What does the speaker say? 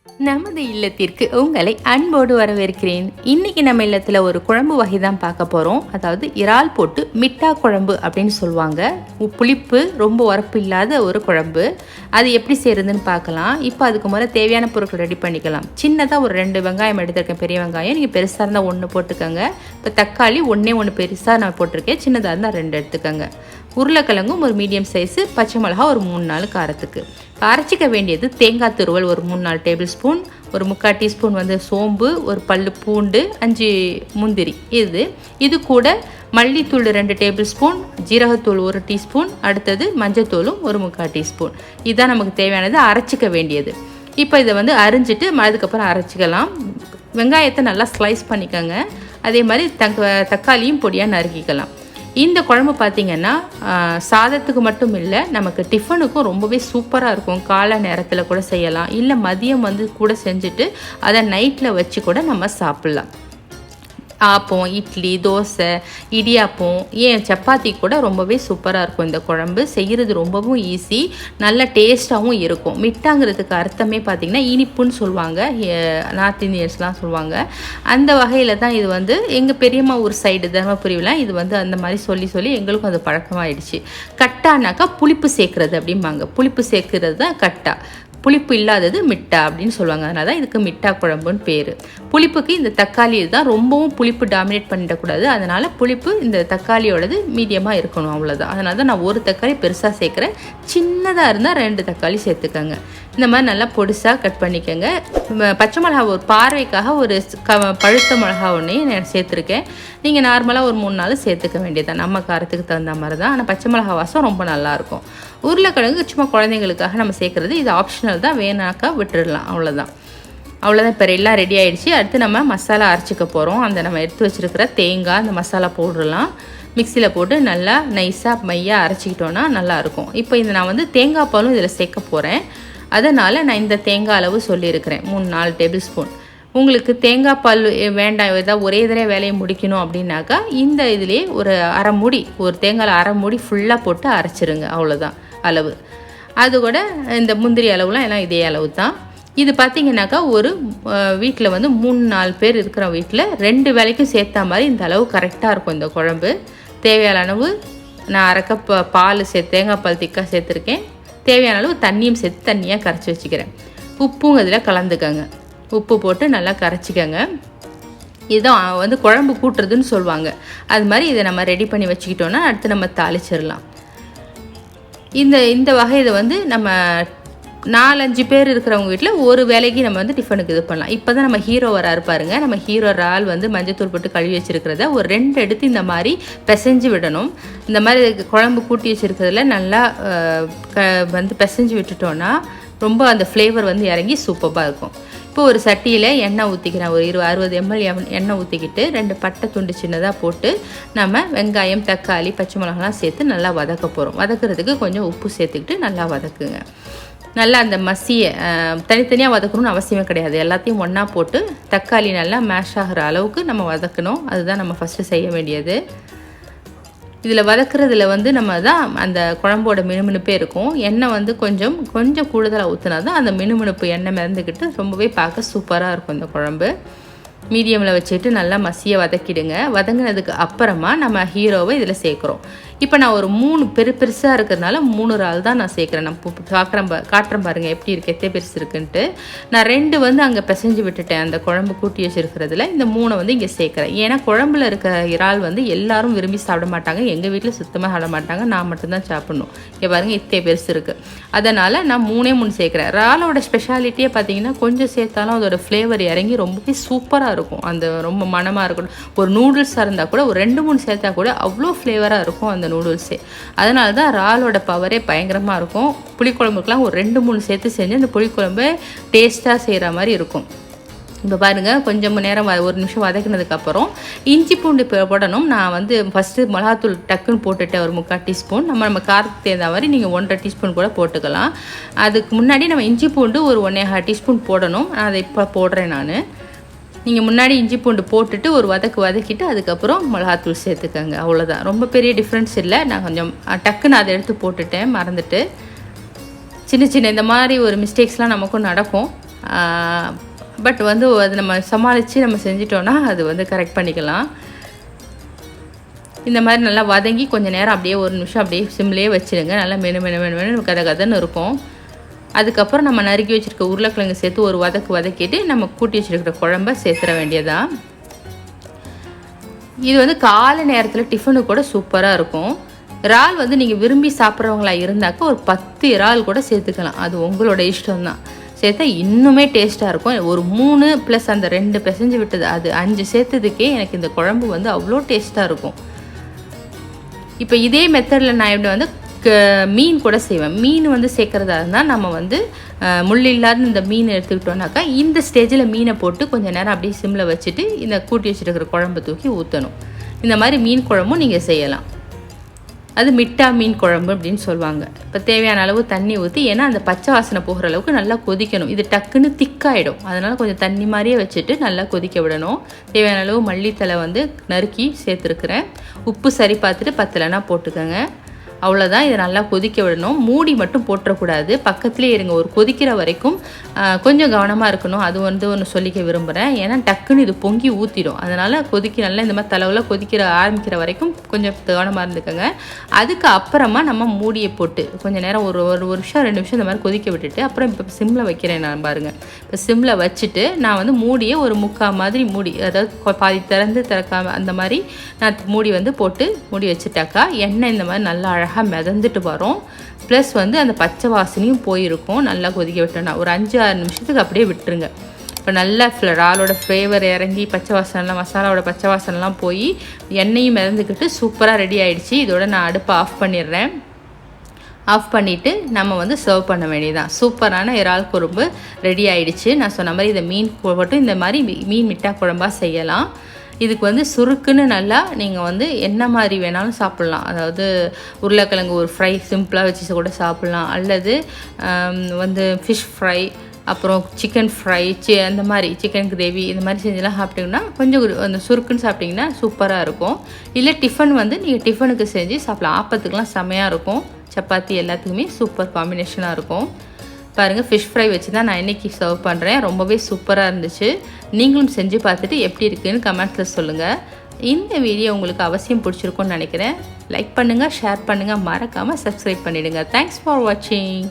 நமது இல்லத்திற்கு உங்களை அன்போடு வரவேற்கிறேன். இன்னைக்கு நம்ம இல்லத்தில் ஒரு குழம்பு வகை தான் பார்க்க போகிறோம். அதாவது இறால் போட்டு மிட்டா குழம்பு அப்படின்னு சொல்லுவாங்க. புளிப்பு ரொம்ப உரப்பு இல்லாத ஒரு குழம்பு. அது எப்படி செய்கிறதுன்னு பார்க்கலாம். இப்போ அதுக்கு முதல்ல தேவையான பொருட்கள் ரெடி பண்ணிக்கலாம். சின்னதாக ஒரு 2 வெங்காயம் எடுத்திருக்கேன், பெரிய வெங்காயம். நீங்கள் பெருசாக இருந்தால் 1 போட்டுக்கோங்க. இப்போ தக்காளி ஒன்று பெருசாக நான் போட்டிருக்கேன், சின்னதாக இருந்தால் 2 எடுத்துக்கோங்க. உருளைக்கிழங்கும் ஒரு மீடியம் சைஸு, பச்சை மிளகா ஒரு 3-4 காரத்துக்கு. அரைச்சிக்க வேண்டியது தேங்காய் துருவல் ஒரு 3-4 டேபிள் ஸ்பூன், ஒரு 3/4 டீஸ்பூன் வந்து சோம்பு, ஒரு பல்லு பூண்டு, 5 முந்திரி. இது கூட மல்லித்தூள் 2 டேபிள் ஸ்பூன், ஜீரகத்தூள் 1 டீஸ்பூன், அடுத்தது மஞ்சத்தூளும் ஒரு 3/4 டீஸ்பூன். இதுதான் நமக்கு தேவையானது, அரைச்சிக்க வேண்டியது. இப்போ இதை வந்து அரிஞ்சிட்டு அதுக்கப்புறம் அரைச்சிக்கலாம். வெங்காயத்தை நல்லா ஸ்லைஸ் பண்ணிக்கோங்க. அதே மாதிரி தக்காளியும் பொடியாக நறுக்கிக்கலாம். இந்த குழம்பு பார்த்திங்கன்னா சாதத்துக்கு மட்டும் இல்லை, நமக்கு டிஃபனுக்கும் ரொம்பவே சூப்பராக இருக்கும். காலை நேரத்தில் கூட செய்யலாம், இல்லை மதியம் வந்து கூட செஞ்சுட்டு அதை நைட்டில் வச்சு கூட நம்ம சாப்பிட்லாம். ஆப்பம், இட்லி, தோசை, இடியாப்பம், சப்பாத்தி கூட ரொம்பவே சூப்பராக இருக்கும். இந்த குழம்பு செய்கிறது ரொம்பவும் ஈஸி, நல்ல டேஸ்ட்டாகவும் இருக்கும். மிட்டாங்கிறதுக்கு அர்த்தமே பார்த்திங்கன்னா இனிப்புன்னு சொல்லுவாங்க, நார்த் இந்தியன்ஸ்லாம் சொல்லுவாங்க. அந்த வகையில் தான் இது வந்து எங்கள் பெரியம்மா ஊர் சைடு தர்மபுரிலாம் இது வந்து அந்த மாதிரி சொல்லி எங்களுக்கும் அது பழக்கமாகிடுச்சு. கட்டானாக்கா புளிப்பு சேர்க்குறது அப்படிம்பாங்க. புளிப்பு சேர்க்குறது தான் கட்டா, புளிப்பு இல்லாதது மிட்டா அப்படின்னு சொல்லுவாங்க. அதனால தான் இதுக்கு மிட்டா குழம்புன்னு பேர். புளிப்புக்கு இந்த தக்காளி தான், ரொம்பவும் புளிப்பு டாமினேட் பண்ணிடக்கூடாது. அதனால் புளிப்பு இந்த தக்காளியோடது மீடியமாக இருக்கணும், அவ்வளோதான். அதனால தான் நான் 1 தக்காளி பெருசாக சேர்க்குறேன். சின்னதாக இருந்தால் 2 தக்காளி சேர்த்துக்கோங்க. இந்த மாதிரி நல்லா பொடிசாக கட் பண்ணிக்கோங்க. பச்சை மிளகா ஒரு பார்வைக்காக ஒரு பழுத்த மிளகா ஒன்றையும் நான் சேர்த்துருக்கேன். நீங்கள் நார்மலாக ஒரு 3-4 சேர்த்துக்க வேண்டியதான், நம்ம காரத்துக்கு தகுந்த மாதிரி தான். ஆனால் பச்சை மிளகா வாசம் ரொம்ப நல்லாயிருக்கும். உருளைக்கிழங்கு சும்மா குழந்தைங்களுக்காக நம்ம சேர்க்குறது, இது ஆப்ஷனல் தான், வேணாக்கா விட்டுடலாம், அவ்வளோதான். இப்போ எல்லாம் ரெடி ஆகிடுச்சு. அடுத்து நம்ம மசாலா அரைச்சிக்க போகிறோம். அந்த நம்ம எடுத்து வச்சுருக்கிற தேங்காய், அந்த மசாலா போட்டுடலாம். மிக்சியில் போட்டு நல்லா நைஸாக மையாக அரைச்சிக்கிட்டோன்னா நல்லாயிருக்கும். இப்போ நான் வந்து தேங்காய் பாலும் இதில் சேர்க்க போகிறேன். அதனால் நான் இந்த தேங்காய் அளவு சொல்லியிருக்கிறேன், 3-4 டேபிள் ஸ்பூன். உங்களுக்கு தேங்காய் பால் வேண்டாம், ஏதாவது ஒரே தடவை வேலையை முடிக்கணும் அப்படின்னாக்கா இந்த இதிலே ஒரு அரை மூடி, ஒரு தேங்காயில் அரை மூடி ஃபுல்லாக போட்டு அரைச்சிருங்க, அவ்வளோதான் அளவு. அது கூட இந்த முந்திரி அளவுலாம் எல்லாம் இதே அளவு தான். இது பார்த்திங்கனாக்கா ஒரு வீட்டில் வந்து 3-4 பேர் இருக்கிற வீட்டில் 2 வேலைக்கும் சேர்த்தா மாதிரி இந்த அளவு கரெக்டாக இருக்கும் இந்த குழம்பு. தேவையான அளவு நான் அரை கப் பால் தேங்காய் பால் திக்காக சேர்த்துருக்கேன். தேவையான அளவு தண்ணியும் சேர்த்து தண்ணியாக கரைச்சி வச்சுக்கிறேன். உப்பும் இதில் கலந்துக்கங்க. உப்பு போட்டு நல்லா கரைச்சிக்கங்க. இதுதான் வந்து குழம்பு கூட்டுறதுன்னு சொல்லுவாங்க. அது மாதிரி இதை நம்ம ரெடி பண்ணி வச்சுக்கிட்டோன்னா அடுத்து நம்ம தாளிச்சிடலாம். இந்த வகை இதை வந்து நம்ம 4-5 பேர் இருக்கிறவங்க வீட்டில் ஒரு வேலைக்கு நம்ம வந்து டிஃபனுக்கு இது பண்ணலாம். இப்போ தான் நம்ம ஹீரோ வராரு பாருங்க. நம்ம ஹீரோ இறால் வந்து மஞ்சத்தூள் போட்டு கழுவி வச்சுருக்கிறத ஒரு 2 எடுத்து இந்த மாதிரி பிசைஞ்சு விடணும். இந்த மாதிரி குழம்பு கூட்டி வச்சுருக்கிறதுல நல்லா வந்து பிசைஞ்சு விட்டுட்டோன்னா ரொம்ப அந்த ஃப்ளேவர் வந்து இறங்கி சூப்பராக இருக்கும். இப்போ ஒரு சட்டியில் எண்ணெய் ஊற்றிக்கிறேன். ஒரு 60 ml எண்ணெய் ஊற்றிக்கிட்டு 2 பட்டை துண்டு சின்னதாக போட்டு நம்ம வெங்காயம், தக்காளி, பச்சை மிளகாலாம் சேர்த்து நல்லா வதக்க போகிறோம். வதக்கிறதுக்கு கொஞ்சம் உப்பு சேர்த்துக்கிட்டு நல்லா வதக்குங்க. நல்லா அந்த மசியை தனித்தனியாக வதக்கணும்னு அவசியமே கிடையாது. எல்லாத்தையும் ஒன்றா போட்டு தக்காளி நல்லா மேஷ் ஆகிற அளவுக்கு நம்ம வதக்கணும். அதுதான் நம்ம ஃபஸ்ட்டு செய்ய வேண்டியது. இதில் வதக்குறதுல வந்து நம்ம தான் அந்த குழம்போட மினுமினுப்பே இருக்கும். எண்ணெய் வந்து கொஞ்சம் கூடுதலாக ஊற்றினா தான் அந்த மினுமினுப்பு எண்ணெய் மிதந்துக்கிட்டு ரொம்பவே பார்க்க சூப்பராக இருக்கும் இந்த குழம்பு. மீடியமில் வச்சுட்டு நல்லா மசியை வதக்கிடுங்க. வதங்கினதுக்கு அப்புறமா நம்ம ஹீரோவை இதில் சேர்க்குறோம். இப்போ நான் ஒரு 3 பெருசாக இருக்கிறதுனால 3 இறால் தான் நான் சேர்க்குறேன். நான் காட்டுறேன் பாருங்கள் எப்படி இருக்குது, எத்தனை பெருசு இருக்குன்ட்டு. நான் 2 வந்து அங்கே பிசைஞ்சு விட்டுட்டேன் அந்த குழம்பு கூட்டி வச்சுருக்கிறதுல. இந்த 3 வந்து இங்கே சேர்க்குறேன். ஏன்னா குழம்புல இருக்க இறால் வந்து எல்லாரும் விரும்பி சாப்பிட மாட்டாங்க. எங்கள் வீட்டில் சுத்தமாக சாப்பிட மாட்டாங்க, நான் மட்டும்தான் சாப்பிட்ணும். இங்கே பாருங்கள் எத்தனை பெருசு இருக்குது. அதனால் நான் 3 சேர்க்குறேன். இறாலோட ஸ்பெஷாலிட்டியே பார்த்தீங்கன்னா கொஞ்சம் சேர்த்தாலும் அதோட ஃப்ளேவர் இறங்கி ரொம்பவே சூப்பராக இருக்கும். அந்த ரொம்ப மனமாக இருக்கணும். ஒரு நூடுல்ஸாக இருந்தால் கூட ஒரு 2-3 சேர்த்தா கூட அவ்வளோ ஃப்ளேவராக இருக்கும் அந்த நூடுல்ஸே. அதனால தான் இறாலோட பவரே பயங்கரமாக இருக்கும். புளிக்குழம்புக்கெலாம் ஒரு 2-3 சேர்த்து செஞ்சு அந்த புளிக்குழம்பு டேஸ்ட்டாக செய்கிற மாதிரி இருக்கும். இப்போ பாருங்கள், கொஞ்சம் நேரம் 1 நிமிஷம் வதக்கினதுக்கப்புறம் இஞ்சி பூண்டு போடணும். நான் வந்து ஃபஸ்ட்டு மிளகாத்தூள் டக்குன்னு போட்டுட்டேன் ஒரு 3/4 டீஸ்பூன். நம்ம காரத்துக்கு தகுந்த மாதிரி நீங்கள் 1.5 டீஸ்பூன் கூட போட்டுக்கலாம். அதுக்கு முன்னாடி நம்ம இஞ்சி பூண்டு ஒரு 1.5 டீஸ்பூன் போடணும். அதை இப்போ போடுறேன் நான். நீங்கள் முன்னாடி இஞ்சி பூண்டு போட்டுட்டு ஒரு வதக்கிட்டு அதுக்கப்புறம் மிளகாத்தூள் சேர்த்துக்கங்க, அவ்வளோதான். ரொம்ப பெரிய டிஃப்ரென்ஸ் இல்லை. நான் கொஞ்சம் டக்குன்னு அதை எடுத்து போட்டுட்டேன், மறந்துட்டு. சின்ன இந்த மாதிரி ஒரு மிஸ்டேக்ஸ்லாம் நமக்கும் நடக்கும். பட் வந்து அது நம்ம சமாளித்து நம்ம செஞ்சிட்டோன்னா அது வந்து கரெக்ட் பண்ணிக்கலாம். இந்த மாதிரி நல்லா வதங்கி கொஞ்சம் நேரம் அப்படியே ஒரு நிமிஷம் அப்படியே சிம்லேயே வச்சுடுங்க. நல்லா மெனு கதன்னு இருக்கும். அதுக்கப்புறம் நம்ம நறுக்கி வச்சுருக்க உருளைக்கிழங்கு சேர்த்து ஒரு வதக்கிட்டு நம்ம கூட்டி வச்சுருக்கிற குழம்ப சேர்த்துற வேண்டியதான். இது வந்து காலை நேரத்தில் டிஃபனுக்கு கூட சூப்பராக இருக்கும். இறால் வந்து நீங்கள் விரும்பி சாப்பிட்றவங்களா இருந்தாக்கா ஒரு 10 இறால் கூட சேர்த்துக்கலாம். அது உங்களோட இஷ்டம்தான். சேர்த்தா இன்னுமே டேஸ்ட்டாக இருக்கும். ஒரு 3 + அந்த 2 பிசைஞ்சு விட்டது அது 5 சேர்த்ததுக்கே எனக்கு இந்த குழம்பு வந்து அவ்வளோ டேஸ்ட்டாக இருக்கும். இப்போ இதே மெத்தடில் நான் எப்படி வந்து மீன் கூட செய்வேன். மீன் வந்து சேர்க்குறதா இருந்தால் நம்ம வந்து முள் இல்லாத இந்த மீன் எடுத்துக்கிட்டோன்னாக்கா இந்த ஸ்டேஜில் மீனை போட்டு கொஞ்சம் நேரம் அப்படியே சிம்மில் வச்சுட்டு இந்த கூட்டி வச்சுருக்கிற குழம்பு தூக்கி ஊற்றணும். இந்த மாதிரி மீன் குழம்பும் நீங்கள் செய்யலாம். அது மிட்டா மீன் குழம்பு அப்படின்னு சொல்லுவாங்க. இப்போ தேவையான அளவு தண்ணி ஊற்றி, ஏன்னா அந்த பச்சை வாசனை போகிற அளவுக்கு நல்லா கொதிக்கணும். இது டக்குன்னு திக்காயிடும். அதனால் கொஞ்சம் தண்ணி மாதிரியே வச்சுட்டு நல்லா கொதிக்க விடணும். தேவையான அளவு மல்லித்தலை வந்து நறுக்கி சேர்த்துருக்குறேன். உப்பு சரி பார்த்துட்டு பத்தலைன்னா போட்டுக்கோங்க. அவ்வளோதான். இதை நல்லா கொதிக்க விடணும். மூடி மட்டும் போட்டுறக்கூடாது. பக்கத்துலேயே இருங்க. ஒரு கொதிக்கிற வரைக்கும் கொஞ்சம் கவனமாக இருக்கணும். அது வந்து ஒன்று சொல்லிக்க விரும்புகிறேன். ஏன்னா டக்குன்னு இது பொங்கி ஊற்றிடும். அதனால் நல்லா இந்த மாதிரி தலைவில் ஆரம்பிக்கிற வரைக்கும் கொஞ்சம் கவனமாக இருந்துக்கோங்க. அதுக்கு அப்புறமா நம்ம மூடியை போட்டு கொஞ்சம் நேரம் ஒரு நிமிஷம் 2 நிமிஷம் இந்த மாதிரி கொதிக்க விட்டுட்டு அப்புறம் இப்போ சிம்மில் வைக்கிறேன் நான் பாருங்கள். இப்போ சிம்மில் வச்சுட்டு நான் வந்து மூடியை ஒரு முக்கால் மாதிரி மூடி, அதாவது பாதி திறக்காமல் அந்த மாதிரி நான் மூடி வந்து போட்டு மூடி வச்சுட்டாக்கா எண்ணெய் இந்த மாதிரி நல்லா அழகாக மிதந்துட்டு வரும். ப்ளஸ் வந்து அந்த பச்சை வாசனையும் போயிருக்கும். நல்லா கொதிக்க விட்டோன்னா ஒரு 5-6 நிமிஷத்துக்கு அப்படியே விட்டுருங்க. இப்போ நல்லா இறாலோட ஃப்ளேவர் இறங்கி பச்சை வாசனைலாம் மசாலாவோட பச்சை வாசனைலாம் போய் எண்ணெயும் மிதந்துக்கிட்டு சூப்பராக ரெடி ஆகிடுச்சு. இதோட நான் அடுப்பை ஆஃப் பண்ணிடுறேன். ஆஃப் பண்ணிவிட்டு நம்ம வந்து சர்வ் பண்ண வேண்டியதான். சூப்பரான இறால் குழம்பு ரெடி ஆகிடுச்சு. நான் சொன்ன மாதிரி இதை மீன் போட்டு இந்த மாதிரி மீன் மிட்டா குழம்பாக செய்யலாம். இதுக்கு வந்து சுருக்குன்னு நல்லா நீங்கள் வந்து என்ன மாதிரி வேணாலும் சாப்பிட்லாம். அதாவது உருளைக்கிழங்கு ஒரு ஃப்ரை சிம்பிளாக வச்சு கூட சாப்பிட்லாம். அல்லது வந்து ஃபிஷ் ஃப்ரை, அப்புறம் சிக்கன் ஃப்ரை, அந்த மாதிரி சிக்கன் கிரேவி இந்த மாதிரி செஞ்செல்லாம் சாப்பிட்டிங்கன்னா கொஞ்சம் அந்த சுருக்குன்னு சாப்பிட்டிங்கன்னா சூப்பராக இருக்கும். இல்லை டிஃபன் வந்து நீங்கள் டிஃபனுக்கு செஞ்சு சாப்பிட்லாம். ஆப்பத்துக்கெலாம் செமையாக இருக்கும். சப்பாத்தி எல்லாத்துக்குமே சூப்பர் காம்பினேஷனாக இருக்கும். பாருங்கள், ஃபிஷ் ஃப்ரை வச்சு தான் நான் இன்றைக்கி சர்வ் பண்ணுறேன். ரொம்பவே சூப்பராக இருந்துச்சு. நீங்களும் செஞ்சு பார்த்துட்டு எப்படி இருக்குதுன்னு கமெண்ட்ஸில் சொல்லுங்கள். இந்த வீடியோ உங்களுக்கு அவசியம் பிடிச்சிருக்கும்னு நினைக்கிறேன். லைக் பண்ணுங்கள், ஷேர் பண்ணுங்கள், மறக்காமல் சப்ஸ்கிரைப் பண்ணிவிடுங்க. தேங்க்ஸ் ஃபார் வாட்சிங்.